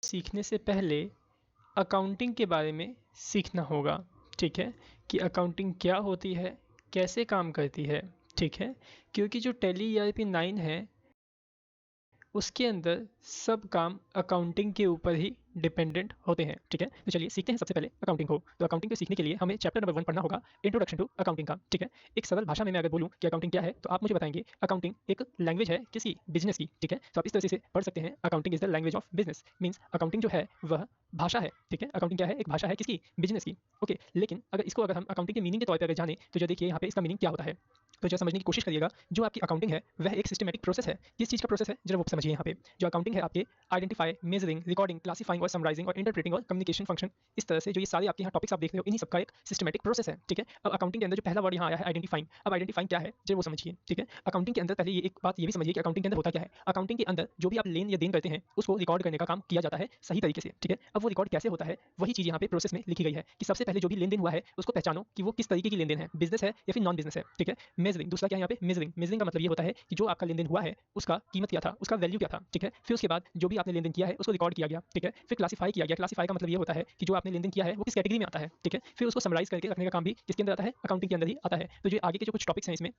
सीखने से पहले अकाउंटिंग के बारे में सीखना होगा, ठीक है? कि अकाउंटिंग क्या होती है, कैसे काम करती है, ठीक है? क्योंकि जो टैली ईआरपी 9 है, उसके अंदर सब काम अकाउंटिंग के ऊपर ही डिपेंडेंट होते हैं, ठीक है? तो चलिए सीखते हैं सबसे पहले अकाउंटिंग को। तो अकाउंटिंग को सीखने के लिए हमें चैप्टर नंबर 1 पढ़ना होगा, इंट्रोडक्शन टू अकाउंटिंग का, ठीक है? एक सरल भाषा में मैं अगर बोलूँ कि अकाउंटिंग क्या है, तो आप मुझे बताएँगे अकाउंटिंग एक लैंग्वेज है किसी बिज़नेस की, ठीक है? तो आप इस तरह से पढ़ सकते हैं, accounting is the language of business, means accounting जो है वह भाषा है, ठीक है? अकाउंटिंग क्या है? एक भाषा है किसकी? बिज़नेस की, ओके। लेकिन अगर हम अकाउंटिंग के मीनिंग के तौर पे अगर जानें, तो जो देखिए यहाँ पे इसका मीनिंग क्या होता है? तो जो समझने की कोशिश करिएगा, जो आपकी अकाउंटिंग है, वह एक सिस्टमैटिक प्रोसेस है। किस चीज़ का प्रोसेस है? ज़रा वो समझिए यहाँ पे। जो अकाउंटिंग है आपके आइडेंटिफाई, मेजरिंग, रिकॉर्डिंग, क्लासिफाइंग और समराइजिंग और इंटरप्रेटिंग और कम्युनिकेशन फंक्शन, इस तरह से जो ये सारे आपके यहाँ टॉपिक्स आप देख रहे हो, इन्हीं सबका एक सिस्टमैटिक प्रोसेस है, ठीक है? अब अकाउंटिंग के अंदर जो पहला वर्ड यहाँ आया है आइडेंटिफाइंग, अब आइडेंटिफाइंग क्या है? ज़रा वो समझिए, ठीक है? अकाउंटिंग के अंदर पहले ये एक बात ये भी समझिए कि अकाउंटिंग के अंदर होता क्या है? अकाउंटिंग के अंदर जो भी आप लेन या देन करते हैं, उसको रिकॉर्ड करने का काम किया जाता है सही तरीके से, ठीक है? अब वो रिकॉर्ड कैसे होता है? वही चीज़ यहाँ पे प्रोसेस में लिखी गई है कि सबसे पहले जो भी लेन-देन हुआ है, उसको पहचानो कि वो किस तरीके की लेन-देन है, बिज़नेस है या फिर नॉन बिज़नेस है, ठीक है? मेजरिंग, दूसरा क्या है यहाँ पे? मेजरिंग। मेजरिंग का मतलब ये होता है कि जो आपका लेन-देन हुआ है, उसका कीमत क्या था, उसका वैल्यू क्या था, ठीक है? फिर उसके बाद जो भी आपने लेन-देन किया है, उसको रिकॉर्ड किया गया, ठीक है? फिर क्लासिफाई किया गया। क्लासिफाई का मतलब ये होता है कि जो आपने लेन-देन किया है, वो किस कैटेगरी में आता है, ठीक है? फिर उसको समराइज़ करके रखने का काम भी किसके अंदर आता है? अकाउंटिंग के अंदर ही आता है। तो जो आगे के जो कुछ टॉपिक्स हैं इसमें,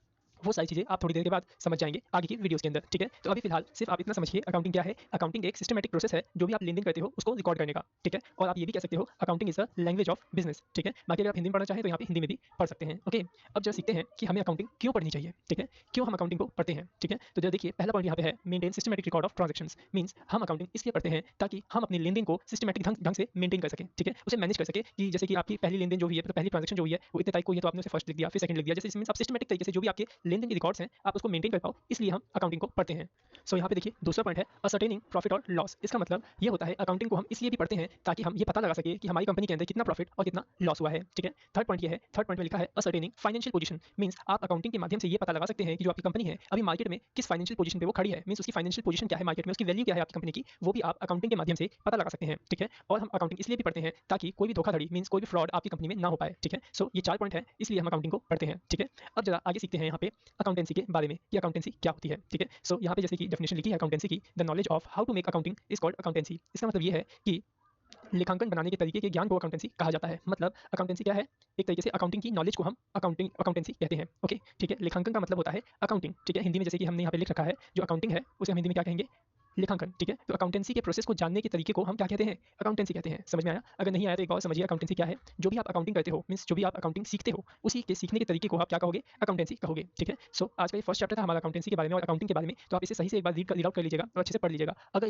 वो सारी चीज़ें आप थोड़ी देर के बाद समझ जाएँगे आगे की वीडियोज़ के अंदर, ठीक है? तो अभी फिलहाल सिर्फ़ आप इतना समझिए अकाउंटिंग क्या है? अकाउंटिंग एक सिस्टमैटिक प्रोसेस है, जो भी आप लेन-देन करते हो, उसको रिकॉर्ड करने का, ठीक है? और आप ये भी कह सकते हो accounting is a language of business, ठीक है? बाकी अगर आप हिंदी में पढ़ना चाहें, तो यहाँ पे हिंदी में भी पढ़ सकते हैं, ओके? अब जरा सीखते हैं कि हमें अकाउंटिंग क्यों पढ़नी चाहिए, ठीक है? क्यों हम अकाउंटिंग को पढ़ते हैं, ठीक है? तो जरा देखिए पहला पॉइंट यहाँ पे है maintain systematic record of transactions, means हम अकाउंटिंग इसलिए पढ़ते हैं ताकि हम अपने लेन-देन को सिस्टमैटिक ढंग से मेंटेन कर सकें, ठीक है? उसे मैनेज कर सकें कि जैसे कि आपकी पहली लेन-देन जो हुई है, मतलब पहली ट्रांज़ैक्शन जो हुई है, वो इतने तारीख को हुई है, तो आपने उसे फर्स्ट लिख दिया, फिर सेकंड लिख दिया। जैसे इसमें आप सिस्टमैटिक तरीके से जो भी आपके लेन-देन के रिकॉर्ड्स हैं, आप उसको मेंटेन कर पाओ, इसलिए हम अकाउंटिंग को पढ़ते हैं। सो यहाँ पे देखिए दूसरा पॉइंट है असर्टेनिंग प्रॉफिट और लॉस। इसका मतलब ये होता है अकाउंटिंग को हम इसलिए भी पढ़ते हैं ताकि हम ये पता लगा सकें कि हमारी कंपनी के अंदर कितना प्रॉफिट और कितना लॉस हुआ है, ठीक है? थर्ड पॉइंट ये है, थर्ड पॉइंट में लिखा है असर्टेनिंग फाइनेंशियल पोजीशन, मीन्स आप अकाउंटिंग के माध्यम से ये पता लगा सकते हैं कि जो आपकी कंपनी है, अभी मार्केट में किस फाइनेंशियल पोजीशन पे वो खड़ी है, मीन्स उसकी फाइनेंशियल पोजीशन क्या है मार्केट में, उसकी वैल्यू क्या है आपकी कंपनी की, वो भी आप अकाउंटिंग के माध्यम से पता लगा सकते हैं, ठीक है? और हम अकाउंटिंग इसलिए भी पढ़ते हैं ताकि कोई भी धोखाधड़ी मीन्स कोई भी फ्रॉड आपकी कंपनी में ना हो पाए, ठीक है? सो ये 4 पॉइंट है, इसलिए हम अकाउंटिंग को पढ़ते हैं, ठीक है? अब जरा आगे सीखते हैं यहाँ पे अकाउंटेंसी के बारे में कि अकाउंटेंसी क्या होती है, ठीक है? सो यहाँ पे जैसे कि डेफिनेशन लिखी है अकाउंटेंसी की, the knowledge of how to make accounting is called accountancy. इसका मतलब ये है कि लेखांकन बनाने के तरीके के ज्ञान को अकाउंटेंसी कहा जाता है। मतलब अकाउंटेंसी क्या है? एक तरीके से अकाउंटिंग की नॉलेज को हम अकाउंटेंसी कहते हैं, ओके? ठीक है? लेखांकन का मतलब होता है अकाउंटिंग, ठीक है? हिंदी में जैसे कि हमने यहाँ पे लिख रखा है, जो अकाउंटिंग है, उसे हम हिंदी में क्या कहेंगे? लेखांकन, ठीक है? तो अकाउंटेंसी के प्रोसेस को जानने के तरीके को हम क्या कहते हैं? अकाउंटेंसी कहते हैं। समझ में आया? अगर नहीं आया तो एक बार समझिए अकाउंटेंसी क्या है? जो भी आप अकाउंटिंग करते हो, मीन्स जो भी आप अकाउंटिंग सीखते हो, उसी के सीखने के तरीके को आप क्या कहोगे? अकाउंटेंसी कहोगे, ठीक है? सो आज का ये फर्स्ट चैप्टर था हमारा अकाउंटेंसी के बारे में और अकाउंटिंग के बारे में, तो आप इसे सही से एक बार रीड आउट कर लीजिएगा और अच्छे से पढ़ लीजिएगा। अगर